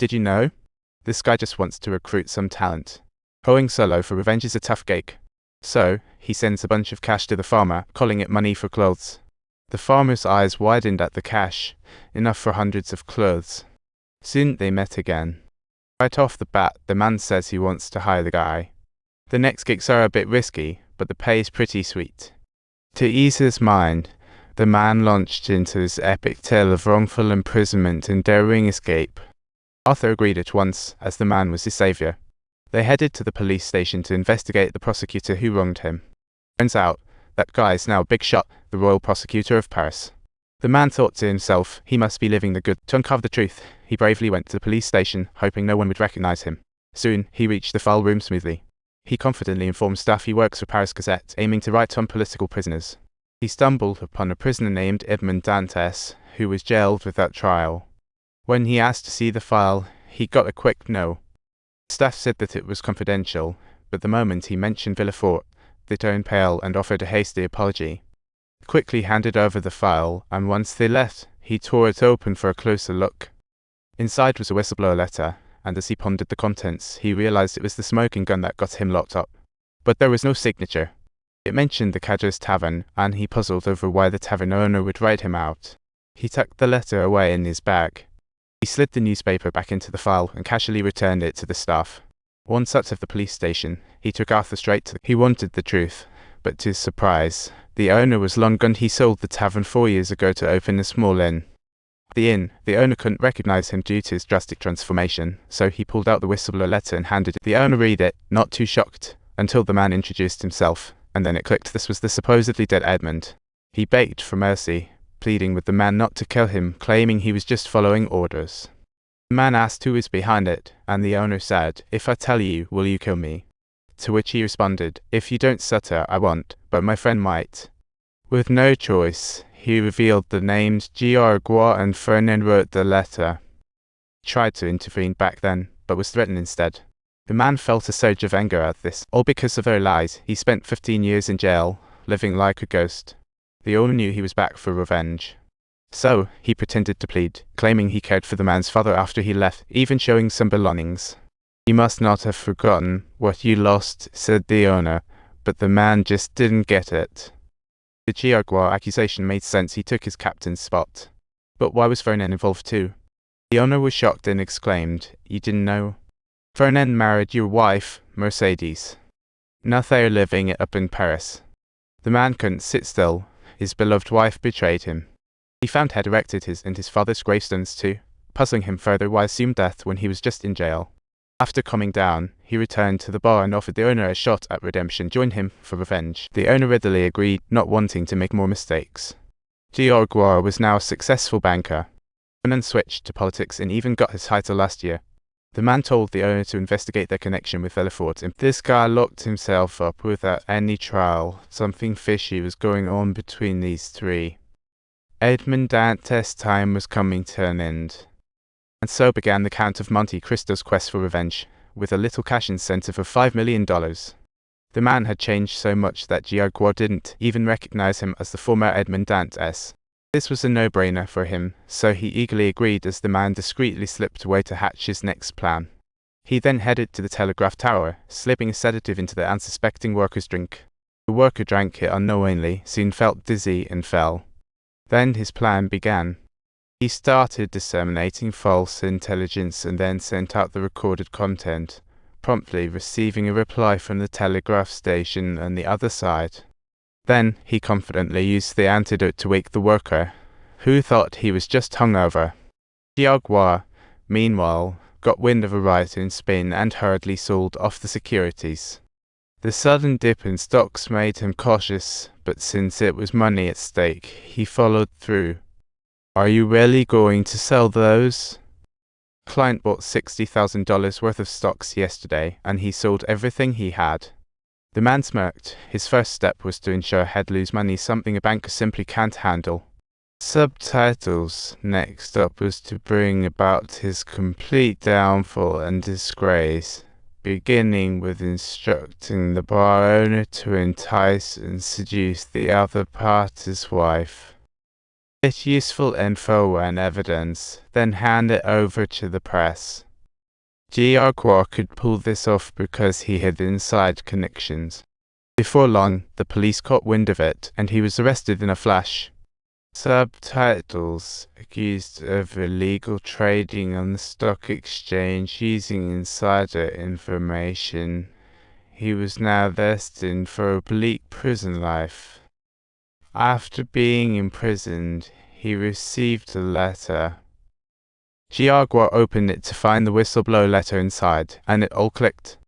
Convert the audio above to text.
Did you know? This guy just wants to recruit some talent. Going solo for revenge is a tough gig. So, he sends a bunch of cash to the farmer, calling it money for clothes. The farmer's eyes widened at the cash, enough for hundreds of clothes. Soon they met again. Right off the bat, the man says he wants to hire the guy. The next gigs are a bit risky, but the pay is pretty sweet. To ease his mind, the man launched into his epic tale of wrongful imprisonment and daring escape. Arthur agreed at once, as the man was his savior. They headed to the police station to investigate the prosecutor who wronged him. Turns out, that guy is now a big shot, the royal prosecutor of Paris. The man thought to himself, he must be living the good. To uncover the truth, he bravely went to the police station, hoping no one would recognize him. Soon, he reached the file room smoothly. He confidently informed staff he works for Paris Gazette, aiming to write on political prisoners. He stumbled upon a prisoner named Edmond, who was jailed without trial. When he asked to see the file, he got a quick no. Staff said that it was confidential, but the moment he mentioned Villefort, they turned pale and offered a hasty apology. He quickly handed over the file, and once they left, he tore it open for a closer look. Inside was a whistleblower letter, and as he pondered the contents, he realized it was the smoking gun that got him locked up. But there was no signature. It mentioned the Cadger's Tavern, and he puzzled over why the tavern owner would write him out. He tucked the letter away in his bag. He slid the newspaper back into the file and casually returned it to the staff. Once out of the police station, he took Arthur straight to He wanted the truth, but to his surprise, the owner was long gone. He sold the tavern 4 years ago to open a small inn. At the inn, the owner couldn't recognize him due to his drastic transformation, so he pulled out the whistleblower letter and handed it. The owner read it, not too shocked, until the man introduced himself, and then it clicked. This was the supposedly dead Edmond. He begged for mercy, pleading with the man not to kill him, claiming he was just following orders. The man asked who was behind it, and the owner said, "If I tell you, will you kill me?" To which he responded, "If you don't stutter, I won't, but my friend might." With no choice, he revealed the names Giorgio and Fernand wrote the letter. He tried to intervene back then, but was threatened instead. The man felt a surge of anger at this, all because of their lies. He spent 15 years in jail, living like a ghost. The owner knew he was back for revenge. So, he pretended to plead, claiming he cared for the man's father after he left, even showing some belongings. "You must not have forgotten what you lost," said the owner, but the man just didn't get it. The Giorgio accusation made sense. He took his captain's spot. But why was Fernand involved too? The owner was shocked and exclaimed, "You didn't know? Fernand married your wife, Mercedes. Now they're living up in Paris." The man couldn't sit still. His beloved wife betrayed him. He found had erected his and his father's gravestones too, puzzling him further why assumed death when he was just in jail. After calming down, he returned to the bar and offered the owner a shot at redemption. Join him for revenge. The owner readily agreed, not wanting to make more mistakes. Giorgio was now a successful banker. Fernand switched to politics and even got his title last year. The man told the owner to investigate their connection with Villefort. This guy locked himself up without any trial. Something fishy was going on between these three. Edmond Dantes' time was coming to an end. And so began the Count of Monte Cristo's quest for revenge, with a little cash incentive of $5 million. The man had changed so much that Giorgio didn't even recognize him as the former Edmond Dantes. This was a no-brainer for him, so he eagerly agreed as the man discreetly slipped away to hatch his next plan. He then headed to the telegraph tower, slipping a sedative into the unsuspecting worker's drink. The worker drank it unknowingly, soon felt dizzy and fell. Then his plan began. He started disseminating false intelligence and then sent out the recorded content, promptly receiving a reply from the telegraph station on the other side. Then he confidently used the antidote to wake the worker, who thought he was just hungover. Giorgio, meanwhile, got wind of a riot in Spain and hurriedly sold off the securities. The sudden dip in stocks made him cautious, but since it was money at stake, he followed through. "Are you really going to sell those?" Client bought $60,000 worth of stocks yesterday, and he sold everything he had. The man smirked. His first step was to ensure he'd lose money, something a banker simply can't handle. Subtitles. Next up was to bring about his complete downfall and disgrace, beginning with instructing the bar owner to entice and seduce the other party's wife. Get useful info and evidence, then hand it over to the press. Giagua could pull this off because he had inside connections. Before long, the police caught wind of it, and he was arrested in a flash. Subtitles: accused of illegal trading on the stock exchange using insider information. He was now destined for a bleak prison life. After being imprisoned, he received a letter. Giagua opened it to find the whistleblower letter inside, and it all clicked.